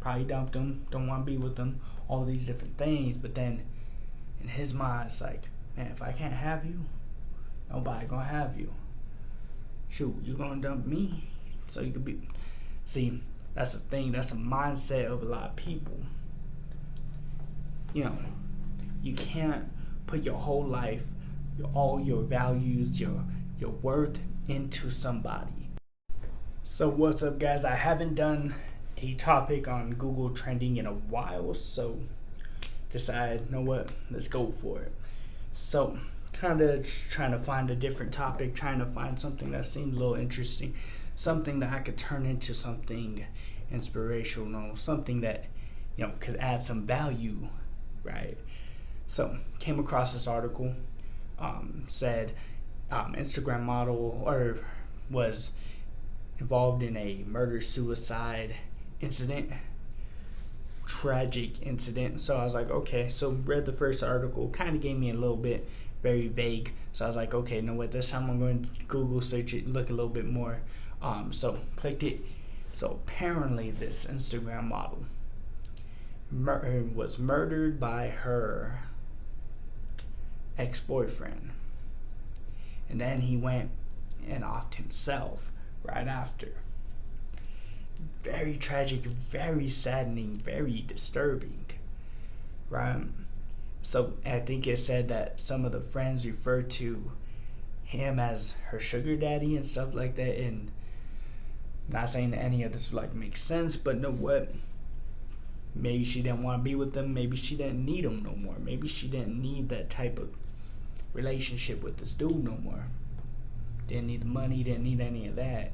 probably dumped him, don't want to be with him, all these different things. But then in his mind, it's like, man, if I can't have you, nobody gonna have you. Shoot, you gonna dump me so you could be. See, that's the thing. That's a mindset of a lot of people. You know, you can't put your whole life, all your values, your worth into somebody. So what's up, guys? I haven't done a topic on Google trending in a while, so decided, you know what, let's go for it. So kind of trying to find a different topic, trying to find something that seemed a little interesting, something that I could turn into something inspirational, something that, you know, could add some value, right? So came across this article, said Instagram model or was involved in a murder-suicide incident, tragic incident. So I was like, okay. So read the first article, kind of gave me a little bit very vague. So I was like, okay, you know what? This time I'm going to Google search it, look a little bit more. So clicked it. So apparently this Instagram model was murdered by her ex-boyfriend, and then he went and offed himself right after. Very tragic, very saddening, very disturbing, right? So I think it said that some of the friends referred to him as her sugar daddy and stuff like that. And not saying that any of this like makes sense, but know what? Maybe she didn't want to be with him. Maybe she didn't need him no more. Maybe she didn't need that type of relationship with this dude no more. Didn't need the money, didn't need any of that,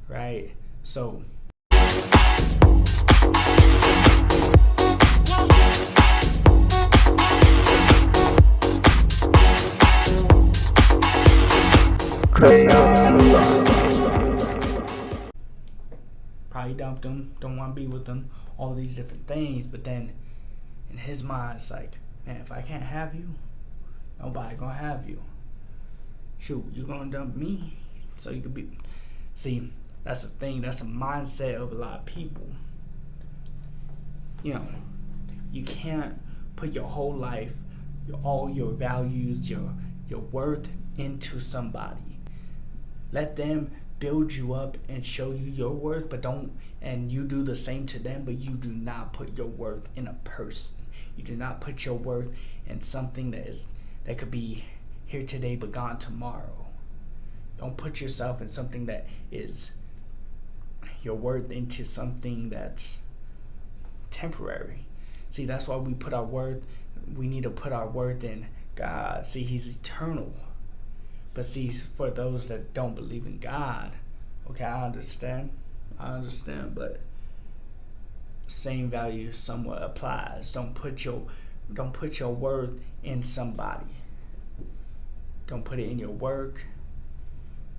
right? So probably dumped him, don't want to be with him, all these different things. But then in his mind, it's like, man, if I can't have you, nobody gonna have you. Shoot, you gonna dump me so you could be. See, that's the thing. That's a mindset of a lot of people. You know, you can't put your whole life, all your values, your worth into somebody. Let them build you up and show you your worth, but don't, and you do the same to them, but you do not put your worth in a person. You do not put your worth in something that could be here today but gone tomorrow. Don't put yourself in something that is your worth into something that's temporary. See, that's why we need to put our worth in God. See, He's eternal. But see, for those that don't believe in God, okay, I understand, but same value somewhat applies. Don't put your worth in somebody. Don't put it in your work.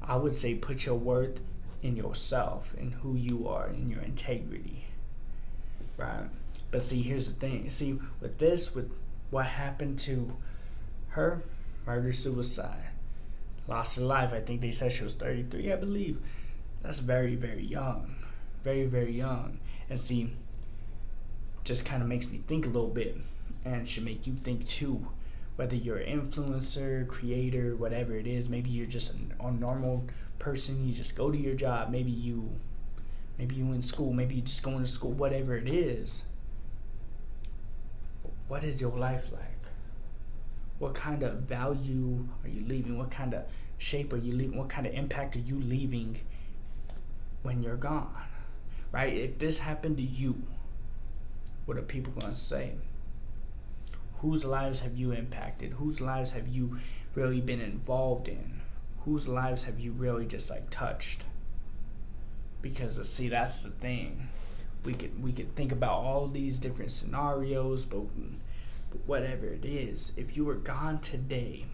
I would say put your worth in yourself, in who you are, in your integrity, right? But see, here's the thing. See, with what happened to her, murder-suicide. Lost her life. I think they said she was 33, I believe. That's very, very young. Very, very young. And see, just kind of makes me think a little bit, and should make you think too. Whether you're an influencer, creator, whatever it is, maybe you're just a normal person, you just go to your job, maybe you in school, maybe you just going to school, whatever it is. What is your life like? What kind of value are you leaving? What kind of shape are you leaving? What kind of impact are you leaving when you're gone? Right? If this happened to you, what are people going to say? Whose lives have you impacted? Whose lives have you really been involved in? Whose lives have you really just like touched? Because see, that's the thing. We could think about all these different scenarios, but whatever it is, if you were gone today,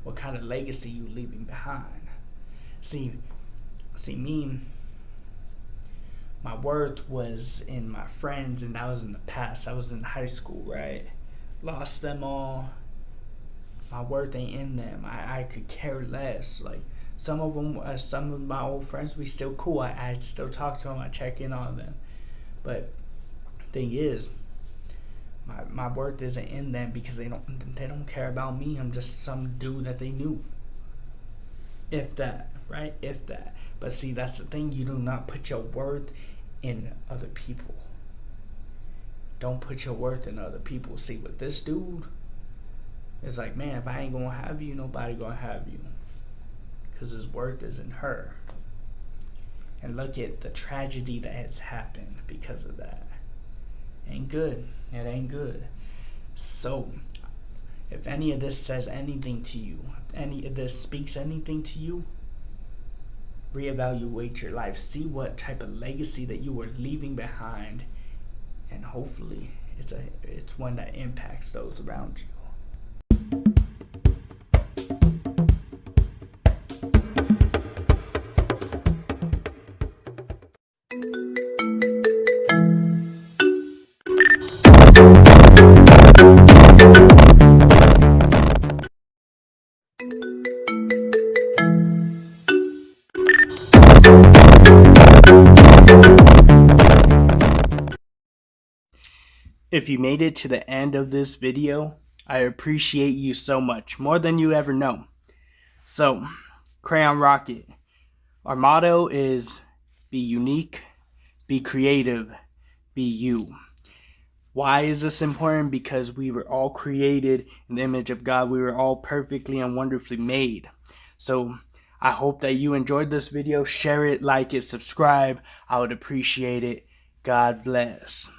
what kind of legacy you leaving behind? See me, my worth was in my friends, and that was in the past. I was in high school, right? Lost them all. My worth ain't in them. I could care less. Like, Some of them, some of my old friends, we still cool. I still talk to them. I check in on them. But thing is, my worth isn't in them because they don't care about me. I'm just some dude that they knew. If that, right? If that. But see, that's the thing. You do not put your worth in other people. Don't put your worth in other people. See, with this dude, it's like, man, if I ain't gonna have you, nobody gonna have you. Because his worth is in her. And look at the tragedy that has happened because of that. Ain't good. It ain't good. So, if any of this says anything to you, any of this speaks anything to you, reevaluate your life. See what type of legacy that you were leaving behind, and hopefully it's one that impacts those around you. If you made it to the end of this video, I appreciate you so much, more than you ever know. So, Crayon Rocket, our motto is be unique, be creative, be you. Why is this important? Because we were all created in the image of God. We were all perfectly and wonderfully made. So, I hope that you enjoyed this video. Share it, like it, subscribe. I would appreciate it. God bless.